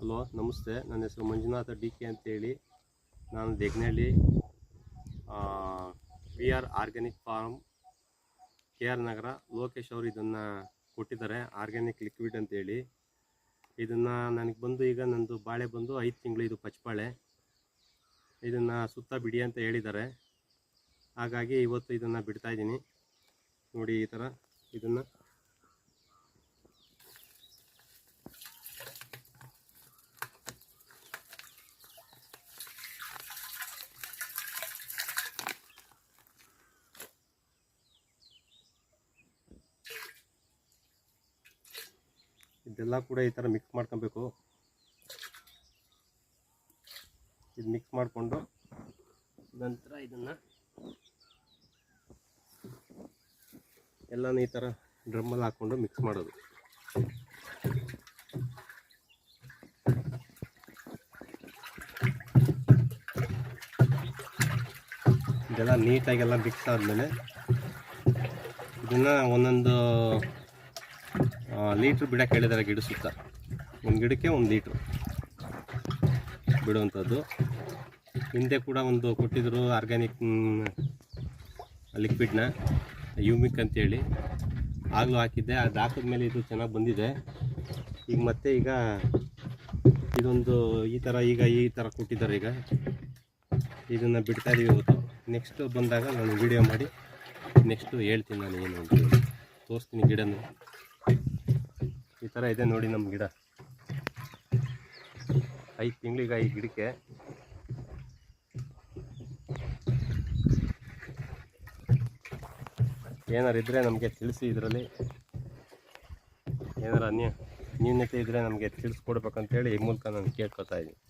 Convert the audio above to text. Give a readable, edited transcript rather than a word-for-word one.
Hello ನಮಸ್ತೆ, ನನ್ನ ಹೆಸರು ಮಂಜುನಾಥ DK ಅಂತೇಳಿ. ನಾನು Deganahalli VR organic farm KR Nagar. Lokesh ಅವರು ಇದನ್ನು ಕೊಟ್ಟಿದ್ದಾರೆ, ಆರ್ಗ್ಯಾನಿಕ್ ಲಿಕ್ವಿಡ್ ಅಂತೇಳಿ. ಇದನ್ನು ನನಗೆ ಬಂದು ಈಗ ನಂದು ಬಾಳೆ ಬಂದು 5 ತಿಂಗಳು, ಇದು ಪಚ್ಚಬಾಳೆ. ಇದನ್ನು ಸುತ್ತ ಬಿಡಿ ಅಂತ ಹೇಳಿದ್ದಾರೆ, ಹಾಗಾಗಿ ಇವತ್ತು ಇದನ್ನು ಬಿಡ್ತಾಯಿದ್ದೀನಿ. ನೋಡಿ ಈ ಥರ ಇದನ್ನು ಇದೆಲ್ಲ ಕೂಡ ಈ ಥರ ಮಿಕ್ಸ್ ಮಾಡ್ಕೊಬೇಕು. ಇದು ಮಿಕ್ಸ್ ಮಾಡಿಕೊಂಡು ನಂತರ ಇದನ್ನು ಎಲ್ಲನೂ ಈ ಥರ ಡ್ರಮ್ಮಲ್ಲಿ ಹಾಕ್ಕೊಂಡು ಮಿಕ್ಸ್ ಮಾಡೋದು. ಇದೆಲ್ಲ ನೀಟಾಗೆಲ್ಲ ಮಿಕ್ಸ್ ಆದಮೇಲೆ ಇದನ್ನು ಒಂದೊಂದು ಲೀಟ್ರ್ ಬಿಡೋಕ್ಕೆ ಹೇಳಿದ್ದಾರೆ. ಗಿಡ ಸುತ್ತ ಒಂದು ಗಿಡಕ್ಕೆ 1 ಲೀಟ್ರ್ ಬಿಡುವಂಥದ್ದು. ಹಿಂದೆ ಕೂಡ ಒಂದು ಕೊಟ್ಟಿದ್ದರು ಆರ್ಗ್ಯಾನಿಕ್ ಲಿಕ್ವಿಡ್ನ, ಯೂಮಿಕ್ ಅಂತೇಳಿ. ಆಗಲೂ ಹಾಕಿದ್ದೆ, ಅದು ಹಾಕಿದ್ಮೇಲೆ ಇದು ಚೆನ್ನಾಗಿ ಬಂದಿದೆ. ಈಗ ಮತ್ತೆ ಇದೊಂದು ಈ ಥರ ಕೊಟ್ಟಿದ್ದಾರೆ. ಈಗ ಇದನ್ನು ಬಿಡ್ತಾಯಿದ್ದೀವಿ ಇವತ್ತು. ನೆಕ್ಸ್ಟ್ ಬಂದಾಗ ನಾನು ವಿಡಿಯೋ ಮಾಡಿ ನೆಕ್ಸ್ಟು ಹೇಳ್ತೀನಿ, ನಾನು ಏನು ಅಂತ ತೋರಿಸ್ತೀನಿ. ಗಿಡನೂ ಈ ಥರ ಇದೆ ನೋಡಿ. ನಮ್ಮ ಗಿಡ 5 ತಿಂಗಳೀಗ. ಈ ಗಿಡಕ್ಕೆ ಏನಾರು ಇದ್ದರೆ ನಮಗೆ ತಿಳಿಸಿ. ಇದರಲ್ಲಿ ಏನಾರು ನ್ಯೂನತೆ ಇದ್ದರೆ ನಮಗೆ ತಿಳಿಸ್ಕೊಡ್ಬೇಕಂತೇಳಿ ಈ ಮೂಲಕ ನಾನು ಕೇಳ್ಕೊತಾ ಇದ್ದೀನಿ.